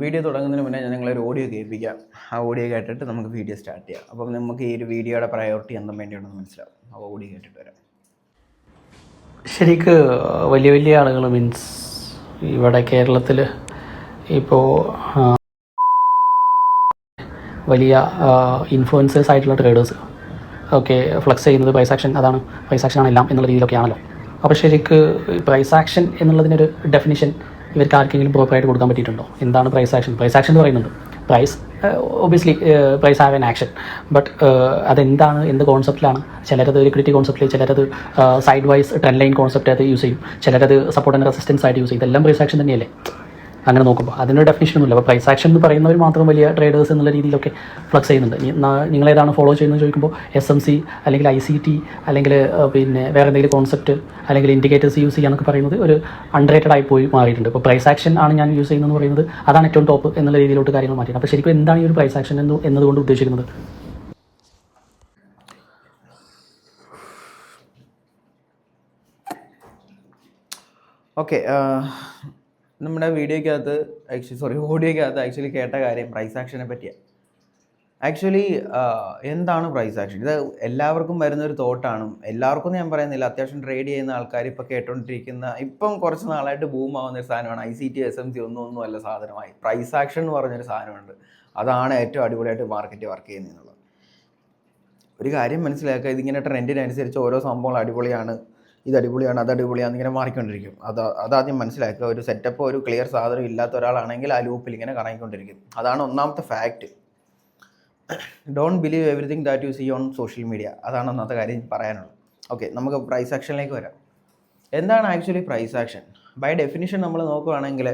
Video തുടങ്ങുന്നതിന് മുന്നേ ഞാൻ നിങ്ങളൊരു ഓഡിയോ കേൾപ്പിക്കാം. ആ ഓഡിയോ കേട്ടിട്ട് നമുക്ക് വീഡിയോ സ്റ്റാർട്ട് ചെയ്യാം. അപ്പം നമുക്ക് ഈ ഒരു വീഡിയോയുടെ പ്രയോറിറ്റി എന്തും വേണ്ടിയുണ്ടെന്ന് മനസ്സിലാവും. ആ ഓഡിയോ കേട്ടിട്ട് വരാം. ശരിക്ക് വലിയ വലിയ ആളുകൾ മീൻസ് ഇവിടെ കേരളത്തിൽ ഇപ്പോൾ വലിയ ഇൻഫ്ലുവൻസേഴ്സ് ആയിട്ടുള്ള ട്രേഡേഴ്സ് ഒക്കെ ഫ്ലക്സ് ചെയ്യുന്നത് പ്രൈസ് ആക്ഷൻ, അതാണ് പ്രൈസ് ആക്ഷൻ ആണ് എല്ലാം എന്നുള്ള രീതിയിലൊക്കെയാണല്ലോ. അപ്പോൾ ശരിക്ക് പ്രൈസ് ആക്ഷൻ എന്നുള്ളതിനൊരു ഡെഫിനിഷൻ ഇവർക്ക് ആർക്കെങ്കിലും പ്രോപ്പറായിട്ട് കൊടുക്കാൻ പറ്റിയിട്ടുണ്ടോ? എന്താണ് പ്രൈസ് ആക്ഷൻ? പ്രൈസ് ആക്ഷൻ എന്ന് പറയുന്നുണ്ട്, price obviously price have an action, but അതെന്താണ്, എന്ത് കോൺസെപ്റ്റിലാണ്? ചിലരത് ലിക്വിഡിറ്റി കോൺസെപ്റ്റിൽ, ചിലരത് side wise trend line concept ആയിട്ട് യൂസ് ചെയ്യും, ചിലരത് സപ്പോർട്ട് ആൻഡ് റെസിസ്റ്റൻസ് ആയിട്ട് യൂസ് ചെയ്യും. ഇതെല്ലാം പ്രൈസ് ആക്ഷൻ തന്നെയല്ലേ അങ്ങനെ നോക്കുമ്പോൾ? അതിനൊരു ഡെഫിനിഷൻ ഒന്നുമില്ല. അപ്പോൾ പ്രൈസ് ആക്ഷൻ എന്ന് പറയുന്നവർ മാത്രം വലിയ ട്രേഡേഴ്സ് എന്നുള്ള രീതിയിലൊക്കെ ഫ്ലക്സ് ചെയ്യുന്നുണ്ട്. നിങ്ങൾ ഏതാണ് ഫോളോ ചെയ്യുന്നത് ചോദിക്കുമ്പോൾ SMC അല്ലെങ്കിൽ ICT അല്ലെങ്കിൽ പിന്നെ വേറെ എന്തെങ്കിലും കോൺസെപ്റ്റ് അല്ലെങ്കിൽ ഇൻഡിക്കേറ്റേഴ്സ് യൂസ് ചെയ്യാന്നൊക്കെ പറയുന്നത് ഒരു അൺറേറ്റഡ് ആയി പോയി മാറിയിട്ടുണ്ട്. ഇപ്പോൾ പ്രൈസ് ആക്ഷൻ ആണ് ഞാൻ യൂസ് ചെയ്യുന്നതെന്ന് പറയുന്നത് അതാണ് ഏറ്റവും ടോപ്പ് എന്നുള്ള രീതിയിലോട്ട് കാര്യങ്ങൾ മാറ്റിയിട്ടുണ്ട്. അപ്പോൾ ശരിക്കും എന്താണ് ഈ ഒരു പ്രൈസ് ആക്ഷൻ എന്നതുകൊണ്ട് ഉദ്ദേശിക്കുന്നത്? ഓക്കെ, നമ്മുടെ വീഡിയോയ്ക്കകത്ത് ഓഡിയോയ്ക്കകത്ത് ആക്ച്വലി കേട്ട കാര്യം പ്രൈസ് ആക്ഷനെ പറ്റിയാണ്. ആക്ച്വലി എന്താണ് പ്രൈസ് ആക്ഷൻ? ഇത് എല്ലാവർക്കും വരുന്നൊരു തോട്ടാണ്. എല്ലാവർക്കും ഞാൻ പറയുന്നില്ല, അത്യാവശ്യം ട്രേഡ് ചെയ്യുന്ന ആൾക്കാർ ഇപ്പോൾ കേട്ടോണ്ടിരിക്കുന്ന, ഇപ്പം കുറച്ച് നാളായിട്ട് ബൂം ആവുന്ന ഒരു സാധനമാണ്. ICT SMC ഒന്നും അല്ല സാധനമായി പ്രൈസ് ആക്ഷൻ എന്ന് പറഞ്ഞൊരു സാധനമുണ്ട്. അതാണ് ഏറ്റവും അടിപൊളിയായിട്ട് മാർക്കറ്റ് വർക്ക് ചെയ്യുന്നത്. ഒരു കാര്യം മനസ്സിലാക്കുക, ഇതിങ്ങനെ ട്രെൻഡിനനുസരിച്ച് ഓരോ സംഭവങ്ങൾ അടിപൊളിയാണ്, ഇത് അടിപൊളിയാണ്, അത് അടിപൊളിയാണ്, ഇങ്ങനെ മാറിക്കൊണ്ടിരിക്കും. അതാദ്യം മനസ്സിലാക്കുക. ഒരു സെറ്റപ്പ്, ഒരു ക്ലിയർ സാധനം ഇല്ലാത്ത ഒരാളാണെങ്കിൽ ആ ലൂപ്പിൽ ഇങ്ങനെ കറങ്ങിക്കൊണ്ടിരിക്കും. അതാണ് ഒന്നാമത്തെ fact. Don't believe everything that you see on social media. അതാണ് ഒന്നാമത്തെ കാര്യം പറയാനുള്ളത്. ഓക്കെ, നമുക്ക് പ്രൈസ് ആക്ഷനിലേക്ക് വരാം. എന്താണ് actually price action? By definition നമ്മൾ നോക്കുകയാണെങ്കിൽ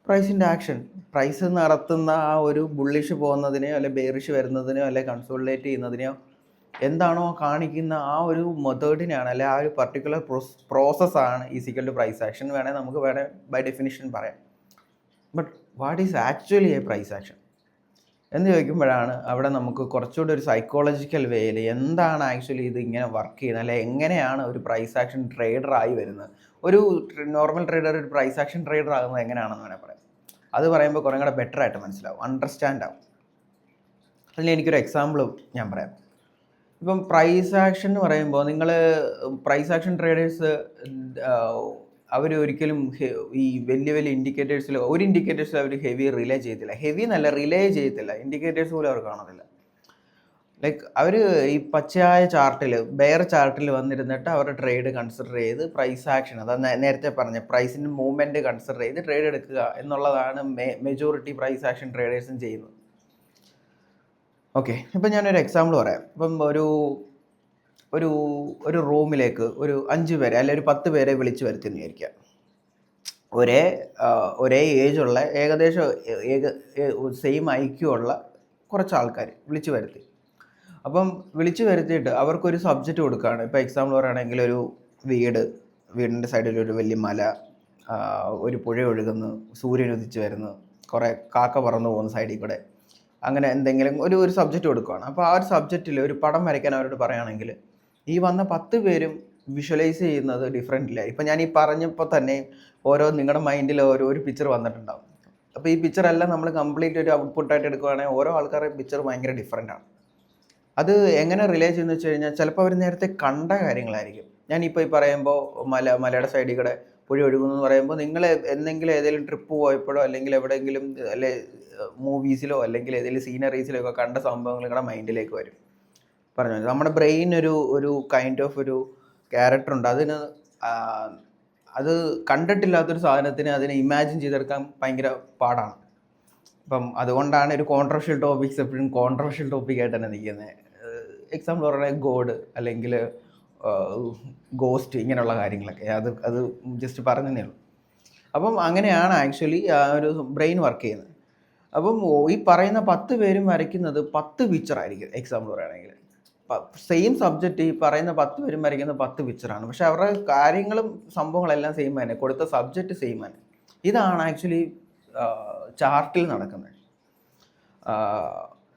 പ്രൈസിൻ്റെ ആക്ഷൻ, പ്രൈസ് നടത്തുന്ന ആ ഒരു ബുള്ളിഷ് പോകുന്നതിനെയോ അല്ലെ ബെയറിഷ് വരുന്നതിനെയോ അല്ലെ കൺസോളിഡേറ്റ് ചെയ്യുന്നതിനെയോ എന്താണോ കാണിക്കുന്ന ആ ഒരു മെത്തേഡിനെയാണ്, അല്ലെ ആ ഒരു പർട്ടിക്കുലർ പ്രോസസ്സാണ് ഈക്വൽ ടു പ്രൈസ് ആക്ഷൻ നമുക്ക് ബൈ ഡെഫിനിഷൻ പറയാം. But what is actually a price action എന്ന് ചോദിക്കുമ്പോഴാണ് അവിടെ നമുക്ക് കുറച്ചുകൂടി ഒരു സൈക്കോളജിക്കൽ വേയിൽ എന്താണ് ആക്ച്വലി ഇത് ഇങ്ങനെ വർക്ക് ചെയ്യുന്നത്, അല്ലെ എങ്ങനെയാണ് ഒരു പ്രൈസ് ആക്ഷൻ ട്രേഡറായി വരുന്നത്. ഒരു നോർമൽ ട്രേഡർ ഒരു പ്രൈസ് ആക്ഷൻ ട്രേഡർ ആകുന്നത് എങ്ങനെയാണെന്ന് വേണേൽ പറയാം. അത് പറയുമ്പോൾ കുറേ കൂടെ ബെറ്റർ ആയിട്ട് മനസ്സിലാവും, അണ്ടർസ്റ്റാൻഡ് ആവും. അതിൽ എനിക്കൊരു എക്സാമ്പിൾ ഞാൻ പറയാം. ഇപ്പം പ്രൈസ് ആക്ഷൻ എന്ന് പറയുമ്പോൾ നിങ്ങൾ പ്രൈസ് ആക്ഷൻ ട്രേഡേഴ്സ് അവർ ഒരിക്കലും ഈ വലിയ വലിയ ഇൻഡിക്കേറ്റേഴ്സിൽ ഒരു ഇൻഡിക്കേറ്റേഴ്സിൽ അവർ ഹെവി റിലേ ചെയ്യത്തില്ല. ഇൻഡിക്കേറ്റേഴ്സ് പോലും അവർ കാണത്തില്ല. ലൈക്ക് അവർ ഈ പച്ചയായ ചാർട്ടിൽ, ബെയർ ചാർട്ടിൽ വന്നിരുന്നിട്ട് അവരുടെ ട്രേഡ് കൺസിഡർ ചെയ്ത് പ്രൈസ് ആക്ഷൻ, അതാ നേരത്തെ പറഞ്ഞ പ്രൈസിൻ്റെ മൂവ്മെൻറ്റ് കൺസിഡർ ചെയ്ത് ട്രേഡ് എടുക്കുക എന്നുള്ളതാണ് മെജോറിറ്റി പ്രൈസ് ആക്ഷൻ ട്രേഡേഴ്സും ചെയ്യുന്നത്. ഓക്കെ, ഇപ്പം ഞാനൊരു എക്സാമ്പിൾ പറയാം. ഇപ്പം ഒരു റൂമിലേക്ക് ഒരു 5 പേരെ അല്ലെ ഒരു 10 പേരെ വിളിച്ചു വരുത്തിയെന്ന് വിചാരിക്കുക. ഒരേ ഏജുള്ള, ഏകദേശം സെയിം ഐക്യമുള്ള കുറച്ച് ആൾക്കാർ വിളിച്ചു വരുത്തി. അപ്പം വിളിച്ചു വരുത്തിയിട്ട് അവർക്കൊരു സബ്ജക്റ്റ് കൊടുക്കുകയാണ്. ഇപ്പോൾ എക്സാമ്പിൾ പറയുകയാണെങ്കിൽ ഒരു വീടിൻ്റെ സൈഡിൽ ഒരു വലിയ മല, ഒരു പുഴ ഒഴുകുന്നു, സൂര്യൻ ഉദിച്ച് വരുന്നു, കുറേ കാക്ക പറന്നു പോകുന്ന സൈഡിൽ കൂടെ, അങ്ങനെ എന്തെങ്കിലും ഒരു സബ്ജക്റ്റ് കൊടുക്കുകയാണ്. അപ്പോൾ ആ ഒരു സബ്ജക്റ്റിൽ ഒരു പടം വരയ്ക്കാൻ അവരോട് പറയുകയാണെങ്കിൽ ഈ വന്ന 10 പേരും വിഷ്വലൈസ് ചെയ്യുന്നത് ഡിഫറെൻ്റില്ല. ഇപ്പം ഞാൻ ഈ പറഞ്ഞപ്പോൾ തന്നെ നിങ്ങളുടെ മൈൻഡിൽ ഒരു പിക്ചർ വന്നിട്ടുണ്ടാവും. അപ്പോൾ ഈ പിക്ചറെല്ലാം നമ്മൾ കംപ്ലീറ്റ് ഒരു ഔട്ട്പുട്ടായിട്ട് എടുക്കുകയാണെങ്കിൽ ഓരോ ആൾക്കാരുടെയും പിക്ചർ ഭയങ്കര ഡിഫറെൻ്റാണ്. അത് എങ്ങനെ റിലേ ചെയ്യുന്നു വെച്ച് കഴിഞ്ഞാൽ ചിലപ്പോൾ അവർ നേരത്തെ കണ്ട കാര്യങ്ങളായിരിക്കും. ഞാനിപ്പോൾ ഈ പറയുമ്പോൾ മലയുടെ സൈഡിൽ കൂടെ പുഴ ഒഴുകുന്നു എന്ന് പറയുമ്പോൾ നിങ്ങൾ ഏതെങ്കിലും ട്രിപ്പ് പോയപ്പോഴോ അല്ലെങ്കിൽ എവിടെയെങ്കിലും അല്ലെ മൂവീസിലോ അല്ലെങ്കിൽ ഏതെങ്കിലും സീനറീസിലോ ഒക്കെ കണ്ട സംഭവങ്ങൾ നിങ്ങളുടെ മൈൻഡിലേക്ക് വരും. പറഞ്ഞു, നമ്മുടെ ബ്രെയിൻ ഒരു കൈൻഡ് ഓഫ് ഒരു ക്യാരക്ടർ ഉണ്ട്. അത് കണ്ടിട്ടില്ലാത്തൊരു സാധനത്തിന് അതിനെ ഇമാജിൻ ചെയ്തെടുക്കാൻ ഭയങ്കര പാടാണ്. അപ്പം അതുകൊണ്ടാണ് ഒരു കോൺട്രവേഴ്ഷ്യൽ ടോപ്പിക്സ് എപ്പോഴും കോൺട്രവേഴ്ഷ്യൽ ടോപ്പിക്കായിട്ട് തന്നെ നിൽക്കുന്നത്. എക്സാമ്പിൾ പറയുന്നത് ഗോഡ് അല്ലെങ്കിൽ ഗോസ്റ്റ്, ഇങ്ങനെയുള്ള കാര്യങ്ങളൊക്കെ അത് ജസ്റ്റ് പറഞ്ഞതേ ഉള്ളൂ. അപ്പം അങ്ങനെയാണ് ആക്ച്വലി ഒരു ബ്രെയിൻ വർക്ക് ചെയ്യുന്നത്. അപ്പം ഈ പറയുന്ന 10 പേരും വരയ്ക്കുന്നത് 10 പിക്ചറായിരിക്കും. എക്സാമ്പിൾ പറയുകയാണെങ്കിൽ സെയിം സബ്ജക്റ്റ് ഈ പറയുന്ന 10 പേരും വരയ്ക്കുന്ന 10 പിക്ചറാണ്. പക്ഷെ അവരുടെ കാര്യങ്ങളും സംഭവങ്ങളെല്ലാം സെയിം തന്നെ, കൊടുത്ത സബ്ജക്റ്റ് സെയിം തന്നെ. ഇതാണ് ആക്ച്വലി ചാർട്ടിൽ നടക്കുന്നത്.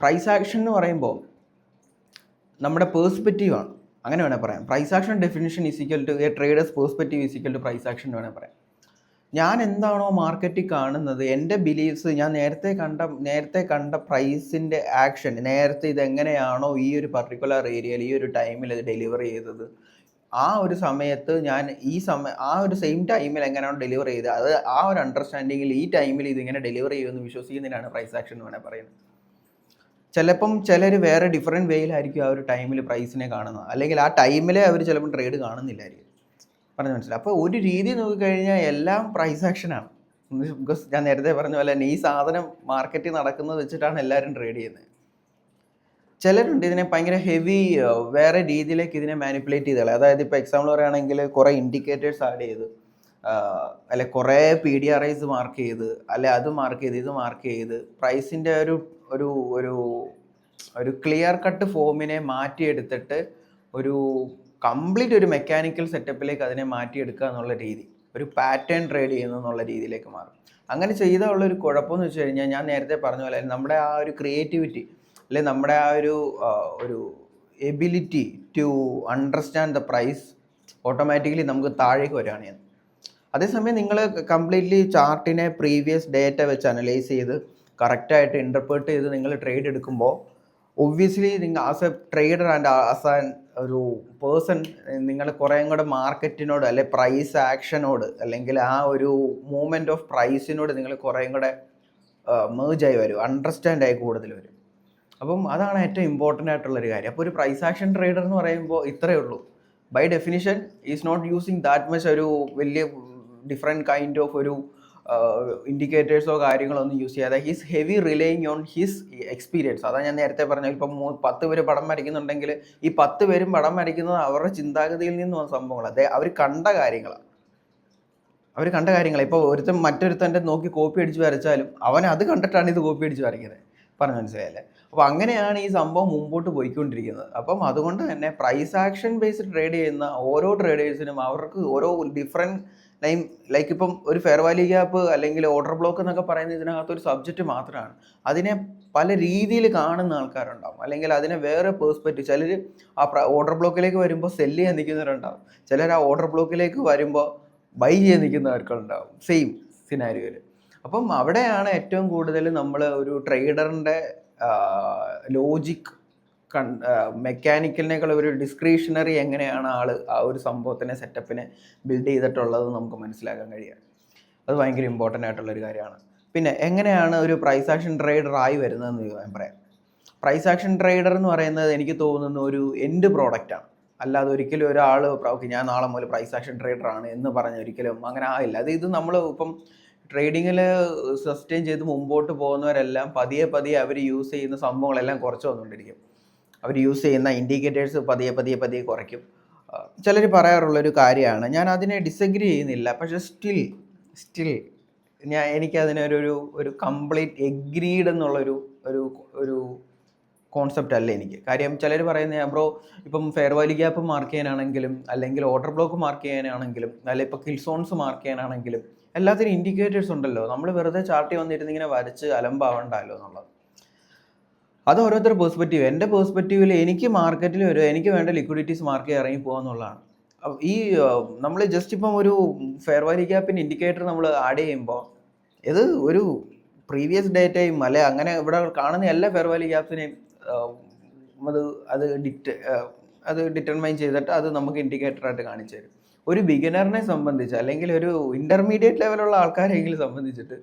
പ്രൈസ് ആക്ഷൻ എന്ന് പറയുമ്പോൾ നമ്മുടെ പേഴ്സ്പെക്റ്റീവാണ്, അങ്ങനെ വേണേൽ പറയാം. Price action definition equal to a trader's perspective equal to price action വേണേൽ പറയാം. ഞാൻ എന്താണോ മാർക്കറ്റിൽ കാണുന്നത്, എൻ്റെ ബിലീഫ്സ്, ഞാൻ നേരത്തെ കണ്ട പ്രൈസിൻ്റെ ആക്ഷൻ, നേരത്തെ ഇതെങ്ങനെയാണോ ഈ ഒരു പർട്ടിക്കുലർ ഏരിയയിൽ ഈ ഒരു ടൈമിൽ ഇത് ഡെലിവർ ചെയ്തത്, ആ ഒരു സമയത്ത് ഞാൻ ആ ഒരു സെയിം ടൈമിൽ എങ്ങനെയാണോ ഡെലിവർ ചെയ്തത്, അത് ആ ഒരു അണ്ടർസ്റ്റാൻഡിങ്ങിൽ ഈ ടൈമിൽ ഇതിങ്ങനെ ഡെലിവർ ചെയ്യുമെന്ന് വിശ്വസിക്കുന്നതിനാണ് പ്രൈസ് ആക്ഷൻ എന്ന് വേണേൽ പറയുന്നത്. ചിലപ്പം ചിലർ വേറെ ഡിഫറെൻറ്റ് വേയിലായിരിക്കും ആ ഒരു ടൈമിൽ പ്രൈസിനെ കാണുന്നത്, അല്ലെങ്കിൽ ആ ടൈമിലെ അവർ ചിലപ്പോൾ ട്രേഡ് കാണുന്നില്ലായിരിക്കും. പറഞ്ഞ് മനസ്സിലായി. അപ്പോൾ ഒരു രീതി നോക്കിക്കഴിഞ്ഞാൽ എല്ലാം പ്രൈസ് ആക്ഷനാണ്. ബിക്കോസ് ഞാൻ നേരത്തെ പറഞ്ഞ പോലെ തന്നെ ഈ സാധനം മാർക്കറ്റിൽ നടക്കുന്നത് വെച്ചിട്ടാണ് എല്ലാവരും ട്രേഡ് ചെയ്യുന്നത്. ചിലരുണ്ട് ഇതിനെ ഭയങ്കര ഹെവി വേറെ രീതിയിലേക്ക് ഇതിനെ മാനിപ്പുലേറ്റ് ചെയ്ത് കളയും. അതായത് ഇപ്പോൾ എക്സാമ്പിൾ പറയുകയാണെങ്കിൽ കുറേ ഇൻഡിക്കേറ്റേഴ്സ് ആഡ് ചെയ്ത്, അല്ലെ കുറേ PDRIs മാർക്ക് ചെയ്ത്, അല്ലെ അത് മാർക്ക് ചെയ്ത് ഇത് മാർക്ക് ചെയ്ത് പ്രൈസിൻ്റെ ഒരു ഒരു ഒരു ഒരു ക്ലിയർ കട്ട് ഫോമിനെ മാറ്റിയെടുത്തിട്ട് ഒരു കംപ്ലീറ്റ് ഒരു മെക്കാനിക്കൽ സെറ്റപ്പിലേക്ക് അതിനെ മാറ്റിയെടുക്കുക എന്നുള്ള രീതി, ഒരു പാറ്റേൺ ട്രേഡ് ചെയ്യുന്നു എന്നുള്ള രീതിയിലേക്ക് മാറും. അങ്ങനെ ചെയ്താലുള്ളൊരു കുഴപ്പമെന്ന് വെച്ച് കഴിഞ്ഞാൽ, ഞാൻ നേരത്തെ പറഞ്ഞ പോലെ നമ്മുടെ ആ ഒരു ക്രിയേറ്റിവിറ്റി, അല്ലെ നമ്മുടെ ആ ഒരു ability to understand the price automatically നമുക്ക് താഴേക്ക് വരികയാണ് ചെയ്യുന്നത്. അതേസമയം നിങ്ങൾ കംപ്ലീറ്റ്ലി ചാർട്ടിനെ പ്രീവിയസ് ഡേറ്റ വെച്ച് അനലൈസ് ചെയ്ത് കറക്റ്റായിട്ട് ഇൻ്റർപ്രറ്റ് ചെയ്ത് നിങ്ങൾ ട്രേഡ് എടുക്കുമ്പോൾ, ഒബ്വിയസ്ലി നിങ്ങൾ as a trader and as an ഒരു പേഴ്സൺ, നിങ്ങൾ കുറേയും കൂടെ മാർക്കറ്റിനോട്, അല്ലെ പ്രൈസ് ആക്ഷനോട്, അല്ലെങ്കിൽ ആ ഒരു മൂവ്മെൻറ്റ് ഓഫ് പ്രൈസിനോട് നിങ്ങൾ കുറേയും കൂടെ മേജായി വരും, അണ്ടർസ്റ്റാൻഡ് ആയി കൂടുതൽ വരും. അപ്പം അതാണ് ഏറ്റവും ഇമ്പോർട്ടൻ്റ് ആയിട്ടുള്ളൊരു കാര്യം. അപ്പോൾ ഒരു പ്രൈസ് ആക്ഷൻ ട്രേഡർ എന്ന് പറയുമ്പോൾ ഇത്രയേ ഉള്ളൂ. By definition is not using that much ഒരു വലിയ ഡിഫറെൻറ്റ് കൈൻഡ് ഓഫ് ഒരു ഇൻഡിക്കേറ്റേഴ്സോ കാര്യങ്ങളോ ഒന്നും യൂസ് ചെയ്യാതെ his heavy relying on his experience. അതാണ് ഞാൻ നേരത്തെ പറഞ്ഞത്. ഇപ്പം 10 പേര് പടം വരയ്ക്കുന്നുണ്ടെങ്കിൽ ഈ 10 പേരും പടം വരയ്ക്കുന്നത് അവരുടെ ചിന്താഗതിയിൽ നിന്ന് വന്ന സംഭവങ്ങൾ, അവർ കണ്ട കാര്യങ്ങളാണ്. ഇപ്പോൾ മറ്റൊരുത്തൻ്റെ നോക്കി കോപ്പി അടിച്ച് വരച്ചാലും അവൻ അത് കണ്ടിട്ടാണ് ഇത് കോപ്പി അടിച്ച് വരയ്ക്കുന്നത്. പറഞ്ഞു മനസ്സിലായല്ലേ? അപ്പോൾ അങ്ങനെയാണ് ഈ സംഭവം മുമ്പോട്ട് പോയിക്കൊണ്ടിരിക്കുന്നത്. അപ്പം അതുകൊണ്ട് തന്നെ പ്രൈസ് ആക്ഷൻ ബേസ്ഡ് ട്രേഡ് ചെയ്യുന്ന ഓരോ ട്രേഡേഴ്സിനും അവർക്ക് ഓരോ ഡിഫറെൻറ്റ് ലൈക്ക് ഇപ്പം ഒരു ഫെയർ വാല്യൂ ഗ്യാപ്പ് അല്ലെങ്കിൽ ഓർഡർ ബ്ലോക്ക് എന്നൊക്കെ പറയുന്നത് ഇതിനകത്തൊരു സബ്ജക്റ്റ് മാത്രമാണ്. അതിനെ പല രീതിയിൽ കാണുന്ന ആൾക്കാരുണ്ടാവും, അല്ലെങ്കിൽ അതിനെ വേറെ പേഴ്സ്പെക്റ്റീവ്. ചിലർ ആ ഓർഡർ ബ്ലോക്കിലേക്ക് വരുമ്പോൾ സെല്ല് ചെയ്യാൻ നിൽക്കുന്നവരുണ്ടാവും, ചിലർ ആ ഓർഡർ ബ്ലോക്കിലേക്ക് വരുമ്പോൾ ബൈ ചെയ്യാൻ നിൽക്കുന്നവർക്കുണ്ടാവും, സെയിം സിനാരിയോയിൽ. അപ്പം അവിടെയാണ് ഏറ്റവും കൂടുതൽ നമ്മൾ ഒരു ട്രേഡറിൻ്റെ ലോജിക് മെക്കാനിക്കലിനേക്കാൾ ഒരു ഡിസ്ക്രിഷണറി എങ്ങനെയാണ് ആ ഒരു സംഭവത്തിനെ സെറ്റപ്പിനെ ബിൽഡ് ചെയ്തിട്ടുള്ളത് നമുക്ക് മനസ്സിലാക്കാൻ കഴിയുക. അത് ഭയങ്കര ഇമ്പോർട്ടൻ്റ് ആയിട്ടുള്ളൊരു കാര്യമാണ്. പിന്നെ എങ്ങനെയാണ് ഒരു പ്രൈസ് ആക്ഷൻ ട്രേഡർ ആയി വരുന്നതെന്ന് ഞാൻ പറയാം. പ്രൈസ് ആക്ഷൻ ട്രേഡർ എന്ന് പറയുന്നത് എനിക്ക് തോന്നുന്ന ഒരു എൻഡ് പ്രോഡക്റ്റാണ്. അല്ലാതെ ഒരിക്കലും ഒരാൾ ഓക്കെ ഞാൻ നാളെ മുതൽ പ്രൈസ് ആക്ഷൻ ട്രേഡറാണ് എന്ന് പറഞ്ഞ് ഒരിക്കലും അങ്ങനെ ആയില്ല. ഇത് നമ്മൾ ഇപ്പം ട്രേഡിങ്ങിൽ സസ്റ്റെയിൻ ചെയ്ത് മുമ്പോട്ട് പോകുന്നവരെല്ലാം പതിയെ അവർ യൂസ് ചെയ്യുന്ന സംഭവങ്ങളെല്ലാം കുറച്ച് വന്നുകൊണ്ടിരിക്കും. അവർ യൂസ് ചെയ്യുന്ന ഇൻഡിക്കേറ്റേഴ്സ് പതിയെ കുറയ്ക്കും. ചിലർ പറയാറുള്ളൊരു കാര്യമാണ്, ഞാൻ അതിനെ ഡിസഗ്രി ചെയ്യുന്നില്ല, പക്ഷേ സ്റ്റിൽ എനിക്കതിനൊരു കംപ്ലീറ്റ് എഗ്രീഡ് എന്നുള്ളൊരു ഒരു കോൺസെപ്റ്റ് അല്ല എനിക്ക്. കാര്യം ചിലർ പറയുന്നത് ബ്രോ ഇപ്പം ഫെയർ വാല്യൂ ഗ്യാപ്പ് മാർക്ക് ചെയ്യാനാണെങ്കിലും, അല്ലെങ്കിൽ ഓർഡർ ബ്ലോക്ക് മാർക്ക് ചെയ്യാനാണെങ്കിലും, അല്ലെങ്കിൽ ഇപ്പോൾ കിൽ സോൺസ് മാർക്ക് ചെയ്യാനാണെങ്കിലും എല്ലാത്തിനും ഇൻഡിക്കേറ്റേഴ്സ് ഉണ്ടല്ലോ. നമ്മൾ വെറുതെ ചാർട്ടി വന്നിരുന്ന് ഇങ്ങനെ വരച്ച് അലമ്പാവണ്ടല്ലോ എന്നുള്ളത്. അത് ഓരോരുത്തരുടെ പേഴ്സ്പെക്റ്റീവ്. എൻ്റെ പേഴ്സ്പെക്റ്റീവിൽ എനിക്ക് മാർക്കറ്റിൽ എനിക്ക് വേണ്ട ലിക്വിഡിറ്റീസ് മാർക്ക് ചെയ്ത് ഇറങ്ങി പോകാമെന്നുള്ളതാണ്. ഈ നമ്മൾ ജസ്റ്റ് ഇപ്പം ഒരു ഫെയർ വാല്യൂ ഗ്യാപ്പിൻ്റെ ഇൻഡിക്കേറ്റർ നമ്മൾ ആഡ് ചെയ്യുമ്പോൾ ഇത് ഒരു പ്രീവിയസ് ഡേറ്റയും അല്ലെ അങ്ങനെ ഇവിടെ കാണുന്ന എല്ലാ ഫെയർ വാല്യൂ ഗ്യാപ്സിനെയും അത് ഡിറ്റർമൈൻ ചെയ്തിട്ട് അത് നമുക്ക് ഇൻഡിക്കേറ്ററായിട്ട് കാണിച്ചു തരും. ഒരു ബിഗിനറിനെ സംബന്ധിച്ച്, അല്ലെങ്കിൽ ഒരു ഇൻ്റർമീഡിയറ്റ് ലെവലുള്ള ആൾക്കാരെങ്കിലും സംബന്ധിച്ചിട്ട്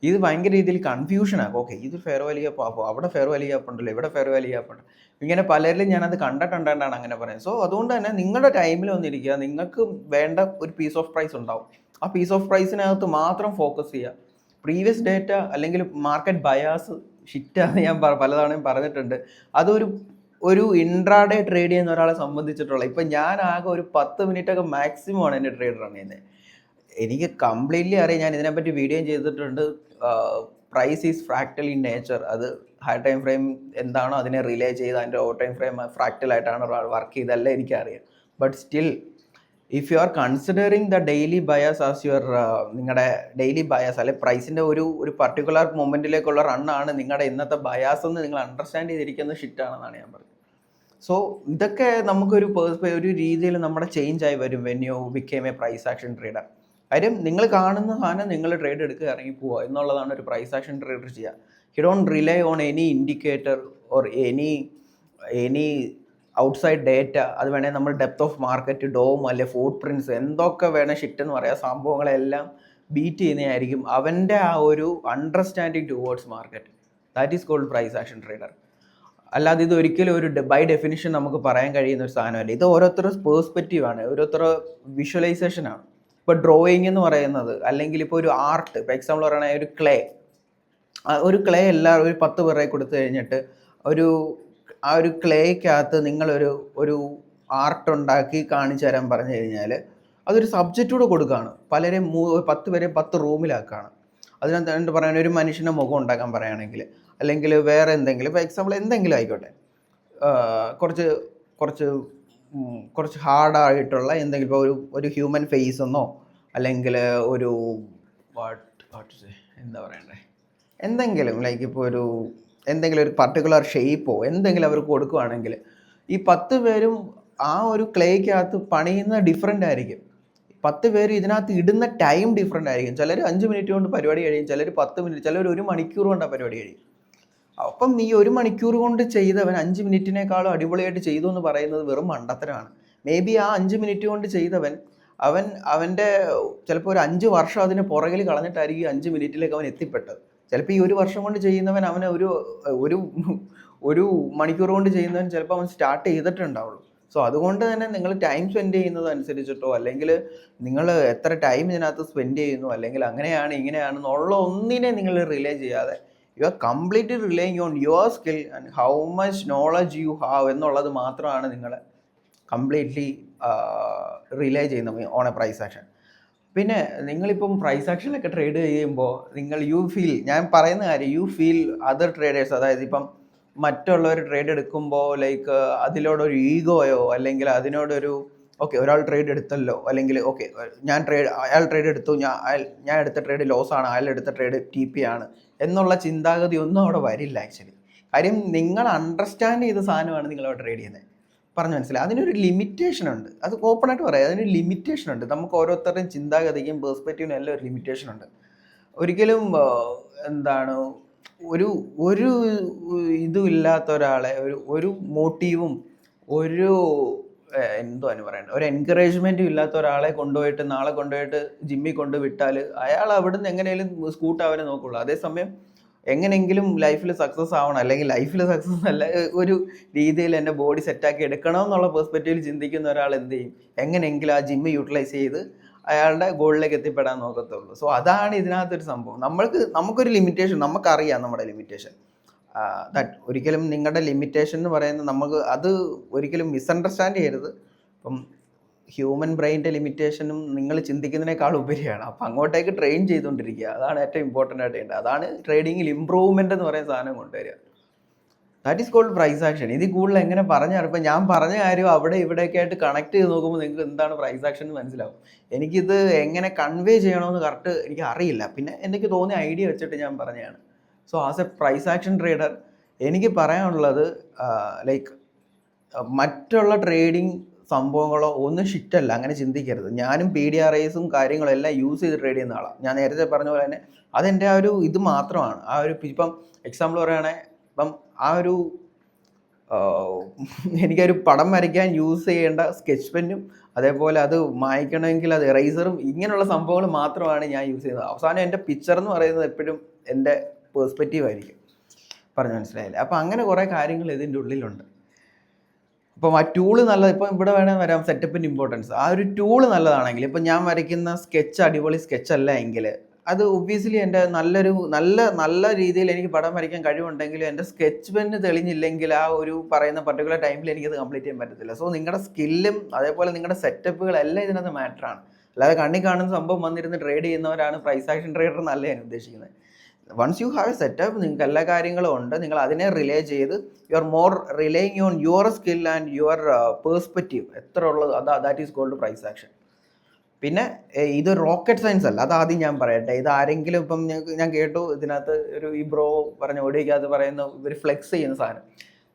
ഇത് ഭയങ്കര രീതിയിൽ കൺഫ്യൂഷനാണ്. ഓക്കെ ഇത് ഫെയർ വാല്യൂ ഗ്യാപ്പ് അപ്പോൾ അവിടെ ഫെയർ വാല്യൂ ഗ്യാപ്പ് ഉണ്ടല്ലോ, ഇവിടെ ഫെയർ വാല്യൂ ഗ്യാപ്പ് ഉണ്ട്, ഇങ്ങനെ പലരിലും ഞാനത് കണ്ടിട്ടുണ്ടാണ് അങ്ങനെ പറയുന്നത്. സോ അതുകൊണ്ട് തന്നെ നിങ്ങളുടെ ടൈമിൽ വന്നിരിക്കുക, നിങ്ങൾക്ക് വേണ്ട ഒരു പീസ് ഓഫ് പ്രൈസ് ഉണ്ടാവും. ആ പീസ് ഓഫ് പ്രൈസിനകത്ത് മാത്രം ഫോക്കസ് ചെയ്യുക. പ്രീവിയസ് ഡേറ്റ അല്ലെങ്കിൽ മാർക്കറ്റ് ബയാസ് ഷിറ്റാന്ന് ഞാൻ പലതവണയും പറഞ്ഞിട്ടുണ്ട്. അതൊരു ഇൻട്രാഡേ ട്രേഡ് ചെയ്യുന്ന ഒരാളെ സംബന്ധിച്ചിട്ടുള്ള, ഇപ്പം ഞാൻ ആകെ ഒരു 10 മിനിറ്റൊക്കെ മാക്സിമം ആണ് എൻ്റെ ട്രേഡ് റൺ ചെയ്യുന്നത്. എനിക്ക് കംപ്ലീറ്റ്ലി അറിയാം, ഞാൻ ഇതിനെപ്പറ്റി വീഡിയോയും ചെയ്തിട്ടുണ്ട്. Price is fractal in nature. അത് ഹൈ ടൈം ഫ്രെയിം എന്താണോ അതിനെ റിലേ ചെയ്ത് അതിൻ്റെ ഓവർ ടൈം ഫ്രെയിം ഫ്രാക്റ്റലായിട്ടാണ് വർക്ക് ചെയ്തതല്ല എനിക്കറിയാം. But still if you are considering the daily bias as your നിങ്ങളുടെ ഡെയിലി ബയാസ്, അല്ലെ പ്രൈസിൻ്റെ ഒരു പർട്ടിക്കുലർ മൊമെൻറ്റിലേക്കുള്ള റണ്ണാണ് നിങ്ങളുടെ ഇന്നത്തെ ബയാസ് എന്ന് നിങ്ങൾ അണ്ടർസ്റ്റാൻഡ് ചെയ്തിരിക്കുന്ന ഷിറ്റാണെന്നാണ് ഞാൻ പറഞ്ഞത്. സോ ഇതൊക്കെ നമുക്കൊരു രീതിയിൽ നമ്മുടെ ചേഞ്ച് ആയി വരും when you become a price action trader. കാര്യം നിങ്ങൾ കാണുന്ന സാധനം നിങ്ങൾ ട്രേഡ് എടുക്കുക ഇറങ്ങി പോവുക എന്നുള്ളതാണ് ഒരു പ്രൈസ് ആക്ഷൻ ട്രേഡർ ചെയ്യുക. You don't rely on any indicator or any outside data. അത് വേണേൽ നമ്മൾ ഡെപ്ത് ഓഫ് മാർക്കറ്റ്, ഡോം അല്ലെ ഫുട് പ്രിൻറ്റ്സ് എന്തൊക്കെ വേണേൽ ഷിറ്റ് എന്ന് പറയാം, സംഭവങ്ങളെല്ലാം ബീറ്റ് ചെയ്യുന്നതായിരിക്കും അവൻ്റെ ആ ഒരു understanding towards market. That is called price action trader. അല്ലാതെ ഇത് ഒരിക്കലും ഒരു ബൈ ഡെഫിനിഷൻ നമുക്ക് പറയാൻ കഴിയുന്ന ഒരു സാധനമല്ല. ഇത് ഓരോരുത്തരുടെ പേഴ്സ്പെക്റ്റീവാണ്, ഓരോരുത്തരുടെ വിഷ്വലൈസേഷനാണ്. ഇപ്പോൾ ഡ്രോയിങ് എന്ന് പറയുന്നത്, അല്ലെങ്കിൽ ഇപ്പോൾ ഒരു ആർട്ട്, ഇപ്പോൾ എക്സാമ്പിൾ പറയുകയാണെങ്കിൽ ഒരു ക്ലേ എല്ലാവരും ഒരു 10 പേരെ കൊടുത്തു കഴിഞ്ഞിട്ട് ആ ഒരു ക്ലേക്കകത്ത് നിങ്ങളൊരു ആർട്ട് ഉണ്ടാക്കി കാണിച്ചു തരാൻ പറഞ്ഞു കഴിഞ്ഞാൽ അതൊരു സബ്ജക്റ്റൂടെ കൊടുക്കുകയാണ്. 10 പേരെ 10 റൂമിലാക്കുകയാണ്. അതിനകത്ത് എന്ത് പറയാൻ, ഒരു മനുഷ്യൻ്റെ മുഖം ഉണ്ടാക്കാൻ പറയുകയാണെങ്കിൽ, അല്ലെങ്കിൽ വേറെ എന്തെങ്കിലും, ഇപ്പോൾ എക്സാമ്പിൾ എന്തെങ്കിലും ആയിക്കോട്ടെ, കുറച്ച് ഹാർഡായിട്ടുള്ള എന്തെങ്കിലും, ഇപ്പോൾ ഒരു ഹ്യൂമൻ ഫേസ് എന്നോ അല്ലെങ്കിൽ ഒരു എന്താ പറയണ്ടേ, എന്തെങ്കിലും ലൈക്ക് ഇപ്പോൾ എന്തെങ്കിലും ഒരു പർട്ടിക്കുലർ ഷേപ്പോ എന്തെങ്കിലും അവർക്ക് കൊടുക്കുകയാണെങ്കിൽ ഈ 10 പേരും ആ ഒരു ക്ലേക്കകത്ത് പണിയുന്ന ഡിഫറെൻ്റ് ആയിരിക്കും. 10 പേര് ഇതിനകത്ത് ഇടുന്ന ടൈം ഡിഫറെൻ്റ് ആയിരിക്കും. ചിലർ 5 മിനിറ്റ് കൊണ്ട് പരിപാടി കഴിയും, ചിലർ 10 മിനിറ്റ്, ചിലർ 1 മണിക്കൂർ കൊണ്ടാണ് പരിപാടി കഴിയും. അപ്പം ഈ 1 മണിക്കൂർ കൊണ്ട് ചെയ്തവൻ 5 മിനിറ്റിനേക്കാളും അടിപൊളിയായിട്ട് ചെയ്തു എന്ന് പറയുന്നത് വെറും മണ്ടത്തരമാണ്. മേ ബി ആ 5 മിനിറ്റ് കൊണ്ട് ചെയ്തവൻ അവൻ്റെ ചിലപ്പോൾ ഒരു 5 വർഷം അതിന് പുറകിൽ കളഞ്ഞിട്ടായിരിക്കും 5 മിനിറ്റിലേക്ക് അവൻ എത്തിപ്പെട്ടത്. ചിലപ്പോൾ ഈ 1 വർഷം കൊണ്ട് ചെയ്യുന്നവൻ അവനെ ഒരു മണിക്കൂർ കൊണ്ട് ചെയ്യുന്നവൻ ചിലപ്പോൾ അവൻ സ്റ്റാർട്ട് ചെയ്തിട്ടുണ്ടാവുള്ളൂ. സോ അതുകൊണ്ട് തന്നെ നിങ്ങൾ ടൈം സ്പെൻഡ് ചെയ്യുന്നത് അനുസരിച്ചിട്ടോ, അല്ലെങ്കിൽ നിങ്ങൾ എത്ര ടൈം ഇതിനകത്ത് സ്പെൻഡ് ചെയ്യുന്നു, അല്ലെങ്കിൽ അങ്ങനെയാണ് ഇങ്ങനെയാണെന്നുള്ള ഒന്നിനെ നിങ്ങൾ റിലേ ചെയ്യാതെ you are completely relaying on your skill and how much knowledge you have എന്നുള്ളത് മാത്രമാണ് നിങ്ങൾ കംപ്ലീറ്റ്ലി റിലേ ചെയ്യുന്നത് ഓൺ എ പ്രൈസ് ആക്ഷൻ. പിന്നെ നിങ്ങളിപ്പം പ്രൈസ് ആക്ഷനിലൊക്കെ ട്രേഡ് ചെയ്യുമ്പോൾ ഞാൻ പറയുന്ന കാര്യം, യു ഫീൽ അതർ ട്രേഡേഴ്സ്, അതായത് ഇപ്പം മറ്റുള്ളവർ ട്രേഡ് എടുക്കുമ്പോൾ ലൈക്ക് അതിലോടൊരു ഈഗോയോ, അല്ലെങ്കിൽ അതിനോടൊരു ഓക്കെ ഒരാൾ ട്രേഡ് എടുത്തല്ലോ, അല്ലെങ്കിൽ ഓക്കെ അയാൾ ട്രേഡ് എടുത്തു, ഞാൻ എടുത്ത ട്രേഡ് ലോസ് ആണ്, അയാൾ എടുത്ത ട്രേഡ് TP ആണ് എന്നുള്ള ചിന്താഗതി ഒന്നും അവിടെ വരില്ല. ആക്ച്വലി കാര്യം നിങ്ങൾ അണ്ടർസ്റ്റാൻഡ് ചെയ്ത സാധനമാണ് നിങ്ങളവിടെ ട്രേഡ് ചെയ്യുന്നത്. പറഞ്ഞു മനസ്സിലായി. അതിനൊരു ലിമിറ്റേഷൻ ഉണ്ട്, അത് ഓപ്പണായിട്ട് പറയാം. അതിനൊരു ലിമിറ്റേഷൻ ഉണ്ട്. നമുക്ക് ഓരോരുത്തരുടെയും ചിന്താഗതിക്കും പേഴ്സ്പെക്റ്റീവിനും എല്ലാം ഒരു ലിമിറ്റേഷൻ ഉണ്ട്. ഒരിക്കലും എന്താണ് ഒരു ഇതും ഇല്ലാത്ത ഒരാളെ, ഒരു മോട്ടീവും എന്തുവാണ് പറയേണ്ടത്, ഒരു എൻകറേജ്മെൻറ്റും ഇല്ലാത്ത ഒരാളെ നാളെ കൊണ്ടുപോയിട്ട് ജിമ്മിൽ കൊണ്ട് വിട്ടാൽ അയാൾ അവിടുന്ന് എങ്ങനെയും സ്കൂട്ടാവാനേ നോക്കുള്ളൂ. അതേസമയം എങ്ങനെയെങ്കിലും ലൈഫിൽ സക്സസ് ആവണം, അല്ലെങ്കിൽ ലൈഫിൽ സക്സസ് അല്ല, ഒരു രീതിയിൽ എൻ്റെ ബോഡി സെറ്റാക്കി എടുക്കണം എന്നുള്ള പെർസ്പെക്റ്റീവിൽ ചിന്തിക്കുന്ന ഒരാൾ എന്ത് ചെയ്യും, എങ്ങനെയെങ്കിലും ആ ജിമ്മ് യൂട്ടിലൈസ് ചെയ്ത് അയാളുടെ ഗോളിലേക്ക് എത്തിപ്പെടാൻ നോക്കത്തുള്ളൂ. സോ അതാണ് ഇതിനകത്തൊരു സംഭവം. നമുക്കൊരു ലിമിറ്റേഷൻ, നമുക്കറിയാം നമ്മുടെ ലിമിറ്റേഷൻ. ദാറ്റ് ഒരിക്കലും നിങ്ങളുടെ ലിമിറ്റേഷൻ എന്ന് പറയുന്നത് അത് ഒരിക്കലും മിസ്അണ്ടർസ്റ്റാൻഡ് ചെയ്യരുത്. ഇപ്പം ഹ്യൂമൻ ബ്രെയിൻ്റെ ലിമിറ്റേഷനും നിങ്ങൾ ചിന്തിക്കുന്നതിനേക്കാൾ ഉപരിയാണ്. അപ്പം അങ്ങോട്ടേക്ക് ട്രെയിൻ ചെയ്തുകൊണ്ടിരിക്കുക, അതാണ് ഏറ്റവും ഇമ്പോർട്ടൻ്റ് ആയിട്ട് ചെയ്യേണ്ടത്. അതാണ് ട്രേഡിങ്ങിൽ ഇമ്പ്രൂവ്മെൻ്റ് എന്ന് പറയുന്ന സാധനം കൊണ്ടുവരിക. That is called price action. ഇതിൽ കൂടുതൽ എങ്ങനെ ഇപ്പം ഞാൻ പറഞ്ഞ കാര്യം അവിടെ ഇവിടെയൊക്കെ ആയിട്ട് കണക്ട് ചെയ്ത് നോക്കുമ്പോൾ നിങ്ങൾക്ക് എന്താണ് പ്രൈസ് ആക്ഷൻ എന്ന് മനസ്സിലാവും. എനിക്കിത് എങ്ങനെ കൺവേ ചെയ്യണമെന്ന് കറക്റ്റ് എനിക്ക് അറിയില്ല, പിന്നെ എനിക്ക് തോന്നിയ ഐഡിയ വെച്ചിട്ട് ഞാൻ പറഞ്ഞതാണ്. So as a price action trader എനിക്ക് പറയാനുള്ളത് ലൈക്ക് മറ്റുള്ള ട്രേഡിങ് സംഭവങ്ങളോ ഒന്നും ഷിറ്റല്ല, അങ്ങനെ ചിന്തിക്കരുത്. ഞാനും PDRIs കാര്യങ്ങളും എല്ലാം യൂസ് ചെയ്ത് ട്രേഡ് ചെയ്യുന്ന ആളാണ്. ഞാൻ നേരത്തെ പറഞ്ഞ പോലെ തന്നെ അതെൻ്റെ ആ ഒരു ഇത് മാത്രമാണ്. ഇപ്പം എക്സാമ്പിൾ പറയുകയാണെങ്കിൽ ഇപ്പം എനിക്കൊരു പടം വരയ്ക്കാൻ യൂസ് ചെയ്യേണ്ട സ്കെച്ച് പെന്നും അതേപോലെ അത് മായ്ക്കണമെങ്കിൽ അത് എറൈസറും ഇങ്ങനെയുള്ള സംഭവങ്ങൾ മാത്രമാണ് ഞാൻ യൂസ് ചെയ്യുന്നത്. അവസാനം എൻ്റെ പിക്ചർ എന്ന് പറയുന്നത് എപ്പോഴും എൻ്റെ പേഴ്സ്പെക്റ്റീവ് ആയിരിക്കും. പറഞ്ഞു മനസ്സിലായില്ലേ? അപ്പോൾ അങ്ങനെ കുറേ കാര്യങ്ങൾ ഇതിൻ്റെ ഉള്ളിലുണ്ട്. അപ്പം ആ ടൂള് ഇപ്പം ഇവിടെ വേണേൽ വരാം സെറ്റപ്പിൻ്റെ ഇമ്പോർട്ടൻസ്. ആ ഒരു ടൂള് നല്ലതാണെങ്കിൽ, ഇപ്പം ഞാൻ വരയ്ക്കുന്ന സ്കെച്ച് അടിപൊളി സ്കെച്ചല്ല എങ്കിൽ അത് ഒബ്വിയസ്ലി എൻ്റെ നല്ല രീതിയിൽ എനിക്ക് പടം വരയ്ക്കാൻ കഴിവുണ്ടെങ്കിലും എൻ്റെ സ്കെച്ച് പെന്ന് തെളിഞ്ഞില്ലെങ്കിൽ ആ ഒരു പറയുന്ന പർട്ടിക്കുലർ ടൈമിൽ എനിക്കത് കംപ്ലീറ്റ് ചെയ്യാൻ പറ്റത്തില്ല. സോ നിങ്ങളുടെ സ്കില്ലും അതേപോലെ നിങ്ങളുടെ സെറ്റപ്പുകളെല്ലാം ഇതിനകത്ത് മാറ്ററാണ്. അല്ലാതെ കണ്ണിൽ കാണുന്ന സംഭവം വന്നിരുന്ന് ട്രേഡ് ചെയ്യുന്നവരാണ് പ്രൈസ് ആക്ഷൻ ട്രേഡർ എന്നല്ല ഞാൻ ഉദ്ദേശിക്കുന്നത്. Once you have a setup, നിങ്ങൾക്ക് എല്ലാ കാര്യങ്ങളും ഉണ്ട്, നിങ്ങൾ അതിനെ റിലേ ചെയ്ത് you are more relying on your skill and your perspective എത്ര ഉള്ളത്, that is called price action. പിന്നെ ഇത് റോക്കറ്റ് സയൻസ് അല്ല, അത് ആദ്യം ഞാൻ പറയട്ടെ. ഇത് ആരെങ്കിലും ഇപ്പം ഞാൻ കേട്ടു ഇതിനകത്ത് ഈ ബ്രോ പറഞ്ഞ ഓടിക്കകത്ത് പറയുന്ന ഇവർ ഫ്ലെക്സ് ചെയ്യുന്ന സാധനം.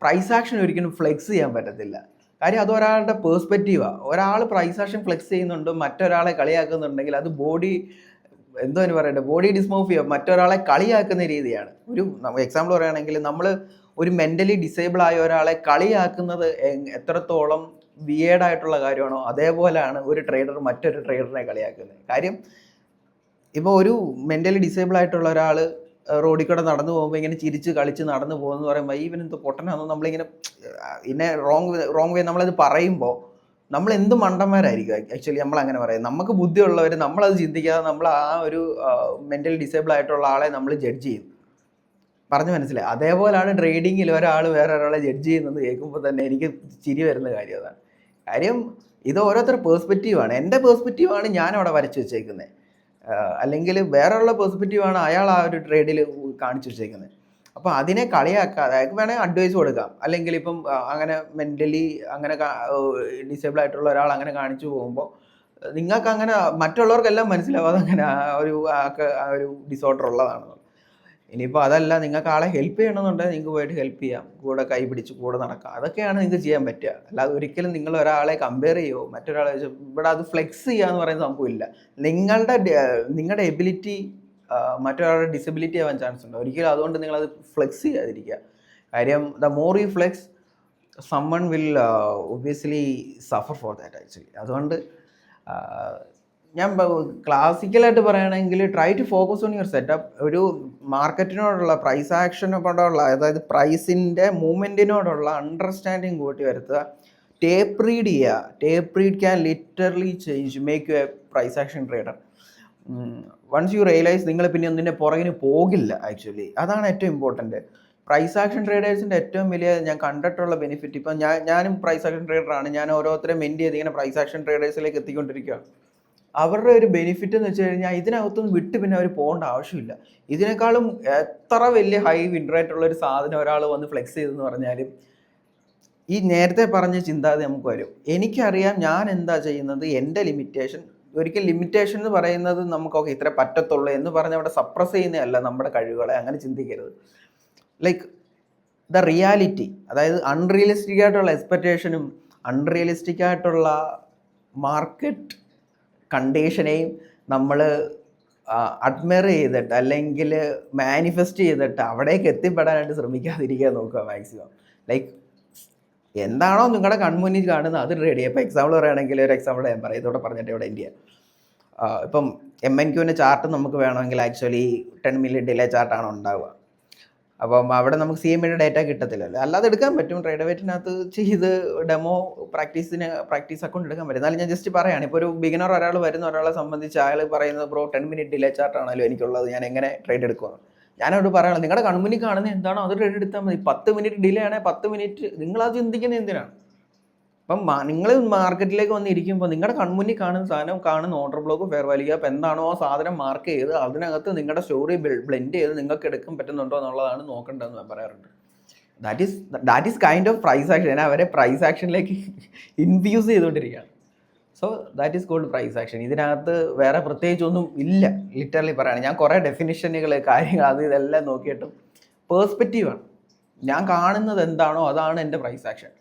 പ്രൈസ് ആക്ഷൻ ഒരിക്കലും ഫ്ലെക്സ് ചെയ്യാൻ പറ്റത്തില്ല. കാര്യം അത് ഒരാളുടെ പേഴ്സ്പെക്റ്റീവാണ്. ഒരാൾ പ്രൈസ് ആക്ഷൻ ഫ്ലെക്സ് ചെയ്യുന്നുണ്ട്, മറ്റൊരാളെ കളിയാക്കുന്നുണ്ടെങ്കിൽ അത് എന്തോ പറയട്ടെ, ബോഡി ഡിസ്മോഫിയ, മറ്റൊരാളെ കളിയാക്കുന്ന രീതിയാണ്. ഒരു എക്സാമ്പിൾ പറയുകയാണെങ്കിൽ, നമ്മൾ ഒരു മെൻ്റലി ഡിസേബിൾ ആയ ഒരാളെ കളിയാക്കുന്നത് എത്രത്തോളം വിയേഡായിട്ടുള്ള കാര്യമാണോ അതേപോലെയാണ് ഒരു ട്രേഡർ മറ്റൊരു ട്രേഡറിനെ കളിയാക്കുന്നത്. കാര്യം ഇപ്പോൾ ഒരു മെൻ്റലി ഡിസേബിൾ ആയിട്ടുള്ള ഒരാൾ റോഡിൽ കൂടെ നടന്നു പോകുമ്പോൾ ഇങ്ങനെ ചിരിച്ച് കളിച്ച് നടന്നു പോകുമെന്ന് പറയുമ്പോൾ ഇവനെന്ത് പൊട്ടനാണെന്ന് നമ്മളിങ്ങനെ റോങ് വേ നമ്മളത് പറയുമ്പോൾ നമ്മൾ എന്ത് മണ്ടന്മാരായിരിക്കും ആക്ച്വലി നമ്മളങ്ങനെ പറയും. നമുക്ക് ബുദ്ധിയുള്ളവർ നമ്മളത് ചിന്തിക്കാതെ നമ്മൾ ആ ഒരു മെൻ്റലി ഡിസേബിൾ ആയിട്ടുള്ള ആളെ നമ്മൾ ജഡ്ജ് ചെയ്യും. പറഞ്ഞു മനസ്സിലായി? അതേപോലെയാണ് ട്രേഡിങ്ങിൽ ഒരാൾ വേറെ ഒരാളെ ജഡ്ജ് ചെയ്യുന്നത് കേൾക്കുമ്പോൾ തന്നെ എനിക്ക് ചിരി വരുന്ന കാര്യം അതാണ്. കാര്യം ഇത് ഓരോരുത്തർ പേഴ്സ്പെക്റ്റീവാണ്. എൻ്റെ പേഴ്സ്പെക്റ്റീവാണ് ഞാനവിടെ വരച്ച് വെച്ചേക്കുന്നത്, അല്ലെങ്കിൽ വേറെയുള്ള പേഴ്സ്പെക്റ്റീവാണ് അയാൾ ആ ഒരു ട്രേഡിൽ കാണിച്ചു വെച്ചേക്കുന്നത്. അപ്പോൾ അതിനെ കളിയാക്കാതെ അയാൾക്ക് വേണമെങ്കിൽ അഡ്വൈസ് കൊടുക്കാം. അല്ലെങ്കിൽ ഇപ്പം അങ്ങനെ മെൻ്റലി അങ്ങനെ ഡിസേബിൾ ആയിട്ടുള്ള ഒരാൾ അങ്ങനെ കാണിച്ചു പോകുമ്പോൾ നിങ്ങൾക്ക് അങ്ങനെ മറ്റുള്ളവർക്കെല്ലാം മനസ്സിലാവും അതങ്ങനെ ആ ഒരു ഡിസോർഡർ ഉള്ളതാണെന്ന്. ഇനിയിപ്പോൾ അതല്ല, നിങ്ങൾക്ക് ആളെ ഹെൽപ്പ് ചെയ്യണമെന്നുണ്ടെങ്കിൽ നിങ്ങൾക്ക് പോയിട്ട് ഹെൽപ്പ് ചെയ്യാം, കൂടെ കൈ പിടിച്ച് കൂടെ നടക്കാം. അതൊക്കെയാണ് നിങ്ങൾക്ക് ചെയ്യാൻ പറ്റുക. അല്ലാതെ ഒരിക്കലും നിങ്ങൾ ഒരാളെ കമ്പയർ ചെയ്യുമോ മറ്റൊരാളെ ഇവിടെ അത് ഫ്ലെക്സ് ചെയ്യുക എന്ന് പറയുന്ന സംഭവമില്ല. നിങ്ങളുടെ എബിലിറ്റി മറ്റൊരാളുടെ ഡിസബിലിറ്റി ആവാൻ ചാൻസ് ഉണ്ട്. ഒരിക്കലും അതുകൊണ്ട് നിങ്ങളത് ഫ്ലെക്സ് ചെയ്യാതിരിക്കുക. കാര്യം the more you flex someone will obviously suffer for that actually. അതുകൊണ്ട് ഞാൻ ക്ലാസിക്കലായിട്ട് പറയുകയാണെങ്കിൽ try to focus on your setup. ഒരു മാർക്കറ്റിനോടുള്ള പ്രൈസ് ആക്ഷനോടുള്ള, അതായത് പ്രൈസിൻ്റെ മൂവ്മെൻറ്റിനോടുള്ള അണ്ടർസ്റ്റാൻഡിങ് കൂട്ടി വരുത്തുക. ടേപ്പ് റീഡ് ചെയ്യുക. Tape read can literally make you a price action trader. Once you realise നിങ്ങൾ പിന്നെ ഒന്നിൻ്റെ പുറകിന് പോകില്ല ആക്ച്വലി. അതാണ് ഏറ്റവും ഇമ്പോർട്ടൻറ്റ്. പ്രൈസ് ആക്ഷൻ ട്രേഡേഴ്സിൻ്റെ ഏറ്റവും വലിയ ഞാൻ കണ്ടിട്ടുള്ള ബെനിഫിറ്റ്, ഇപ്പം ഞാനും പ്രൈസ് ആക്ഷൻ ട്രേഡറാണ്. ഞാൻ ഓരോരുത്തരെ മെൻറ്റ് ചെയ്ത് ഇങ്ങനെ പ്രൈസ് ആക്ഷൻ ട്രേഡേഴ്സിലേക്ക് എത്തിക്കൊണ്ടിരിക്കുകയാണ്. അവരുടെ ഒരു ബെനിഫിറ്റ് എന്ന് വെച്ച് കഴിഞ്ഞാൽ ഇതിനകത്തൊന്നും വിട്ട് പിന്നെ അവർ പോകേണ്ട ആവശ്യമില്ല. ഇതിനേക്കാളും എത്ര വലിയ ഹൈ വിൻ റേറ്റ് ഉള്ള ഒരു സാധനം ഒരാൾ വന്ന് ഫ്ലെക്സ് ചെയ്തെന്ന് പറഞ്ഞാലും ഈ നേരത്തെ പറഞ്ഞ ചിന്താഗതി നമുക്ക് വരും. എനിക്കറിയാം ഞാൻ എന്താ ചെയ്യുന്നത്, എൻ്റെ ലിമിറ്റേഷൻ. ഒരിക്കൽ ലിമിറ്റേഷൻ എന്ന് പറയുന്നത് നമുക്കൊക്കെ ഇത്ര പറ്റത്തുള്ളൂ എന്ന് പറഞ്ഞ് അവിടെ സപ്രസ് ചെയ്യുന്നതല്ല നമ്മുടെ കഴിവുകളെ. അങ്ങനെ ചിന്തിക്കരുത്. ലൈക്ക് ദ റിയാലിറ്റി, അതായത് അൺറിയലിസ്റ്റിക് ആയിട്ടുള്ള എക്സ്പെക്റ്റേഷനും അൺറിയലിസ്റ്റിക് ആയിട്ടുള്ള മാർക്കറ്റ് കണ്ടീഷനെയും നമ്മൾ അഡ്മയർ ചെയ്തിട്ട് അല്ലെങ്കിൽ മാനിഫെസ്റ്റ് ചെയ്തിട്ട് അവിടേക്ക് എത്തിപ്പെടാനായിട്ട് ശ്രമിക്കാതിരിക്കാൻ നോക്കുക മാക്സിമം. ലൈക്ക് എന്താണോ നിങ്ങളുടെ കൺമുന്നിൽ കാണുന്നത് അത് റെഡി. ഇപ്പോൾ എക്സാമ്പിൾ പറയുകയാണെങ്കിൽ ഒരു എക്സാമ്പിൾ ഞാൻ പറയാം, ഇതോടെ പറഞ്ഞിട്ട് ഇവിടെ ഇന്ത്യ ഇപ്പം MNQൻ്റെ ചാർട്ട് നമുക്ക് വേണമെങ്കിൽ ആക്ച്വലി 10 മിനിറ്റ് ഡിലേ ചാർട്ടാണ് ഉണ്ടാവുക. അപ്പം അവിടെ നമുക്ക് CME ഡേറ്റ കിട്ടത്തില്ലല്ലോ. അല്ലാതെ എടുക്കാൻ പറ്റും, ട്രേഡവേറ്റിനകത്ത് ചെയ്ത് ഡെമോ പ്രാക്ടീസ് അക്കൗണ്ട് എടുക്കാൻ പറ്റും. എന്നാലും ഞാൻ ജസ്റ്റ് പറയുകയാണ്, ഇപ്പോൾ ഒരു ബിഗിനർ ഒരാൾ വരുന്ന ഒരാളെ സംബന്ധിച്ച് അയാൾ പറയുന്നത് ബ്രോ 10 മിനിറ്റ് ഡിലേ ചാർട്ടാണല്ലോ എനിക്കുള്ളത്, ഞാൻ എങ്ങനെ ട്രേഡ് എടുക്കുമെന്ന്. ഞാനവിടെ പറയുന്നത് നിങ്ങളുടെ കൺമുന്നിൽ കാണുന്നത് എന്താണോ അത് ട്രേഡ് എടുത്താൽ മതി. 10 മിനിറ്റ് ഡിലേ ആണെങ്കിൽ 10 മിനിറ്റ് നിങ്ങളത് ചിന്തിക്കുന്നത് എന്തിനാണ്? അപ്പം നിങ്ങൾ മാർക്കറ്റിലേക്ക് വന്നിരിക്കുമ്പോൾ നിങ്ങളുടെ കൺമുന്നിൽ കാണുന്ന സാധനം, കാണുന്ന order block, fair value gap എന്താണോ ആ സാധനം മാർക്ക് ചെയ്ത് അതിനകത്ത് നിങ്ങളുടെ സ്റ്റോറി ബ്ലെൻഡ് ചെയ്ത് നിങ്ങൾക്ക് എടുക്കാൻ പറ്റുന്നുണ്ടോ എന്നുള്ളതാണ് നോക്കേണ്ടതെന്ന് ഞാൻ പറയാറുണ്ട്. That is kind of price action. ഞാൻ അവരെ പ്രൈസ് ആക്ഷനിലേക്ക് ഇൻഫ്യൂസ് ചെയ്തുകൊണ്ടിരിക്കുകയാണ്. So that is called price action. ഇതിനകത്ത് വേറെ പ്രത്യേകിച്ചൊന്നും ഇല്ല. ലിറ്ററലി പറയുകയാണ്, ഞാൻ കുറേ ഡെഫിനിഷനുകൾ കാര്യങ്ങൾ അത് ഇതെല്ലാം നോക്കിയിട്ടും പേഴ്സ്പെക്റ്റീവാണ്. ഞാൻ കാണുന്നത് എന്താണോ അതാണ് എൻ്റെ പ്രൈസ് ആക്ഷൻ.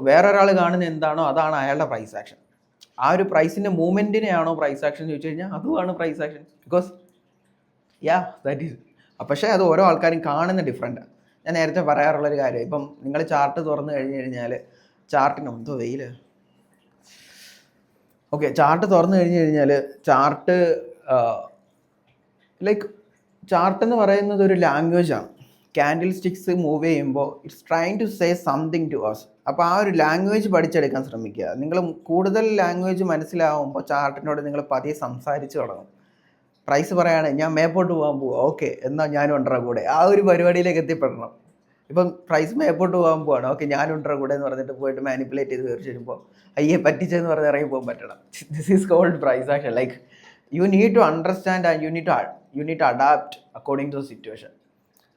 വേറൊരാൾ കാണുന്നത് എന്താണോ അതാണ് അയാളുടെ പ്രൈസ് ആക്ഷൻ. ആ ഒരു പ്രൈസിൻ്റെ മൂവ്മെൻറ്റിനെയാണോ പ്രൈസ് ആക്ഷൻ എന്ന് ചോദിച്ചു കഴിഞ്ഞാൽ അതുമാണ് price action. Because that is. പക്ഷേ അത് ഓരോ ആൾക്കാരും കാണുന്ന ഡിഫറെൻറ്റാണ്. ഞാൻ നേരത്തെ പറയാറുള്ളൊരു കാര്യം, ഇപ്പം നിങ്ങൾ ചാർട്ട് തുറന്നു കഴിഞ്ഞ് കഴിഞ്ഞാൽ ചാർട്ടിന് എന്തോ വെയിൽ ചാർട്ട് തുറന്നു കഴിഞ്ഞ് കഴിഞ്ഞാൽ ചാർട്ട് എന്ന് പറയുന്നത് ഒരു ലാംഗ്വേജാണ്. ക്യാൻഡിൽ സ്റ്റിക്സ് മൂവ് ചെയ്യുമ്പോൾ it's trying to say something to us. അപ്പോൾ ആ ഒരു ലാംഗ്വേജ് പഠിച്ചെടുക്കാൻ ശ്രമിക്കുക. നിങ്ങൾ കൂടുതൽ ലാംഗ്വേജ് മനസ്സിലാവുമ്പോൾ ചാർട്ടിനോട് നിങ്ങൾ പതിയെ സംസാരിച്ച് തുടങ്ങും. പ്രൈസ് പറയുകയാണ് ഞാൻ മേപ്പോട്ട് പോകാൻ പോവുക, ഓക്കെ എന്നാൽ ഞാനും ഉണ്ടറ കൂടെ, ആ ഒരു പരിപാടിയിലേക്ക് എത്തിപ്പെടണം. ഇപ്പം പ്രൈസ് മേപ്പോട്ട് പോകാൻ പോവാണ്, ഓക്കെ ഞാനും ഉണ്ടറ കൂടെ എന്ന് പറഞ്ഞിട്ട് പോയിട്ട് മാനിപ്പുലേറ്റ് ചെയ്ത് കയറി വരുമ്പോൾ അയ്യേ പറ്റിച്ചെന്ന് പറഞ്ഞ് ഇറങ്ങി പോകാൻ പറ്റണം. This is called price action. Like you need to understand and you need to adapt according to situation.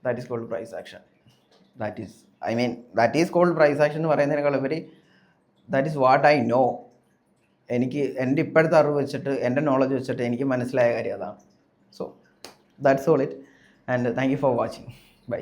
That is called price action. That is called price action എന്ന് പറയുന്നതിനേക്കാൾ ഉപരി that is what I know. എനിക്ക് എൻ്റെ ഇപ്പോഴത്തെ അറിവ് വെച്ചിട്ട് എൻ്റെ knowledge വെച്ചിട്ട് എനിക്ക് മനസ്സിലായ കാര്യം അതാണ്. So that's all it and thank you for watching. By.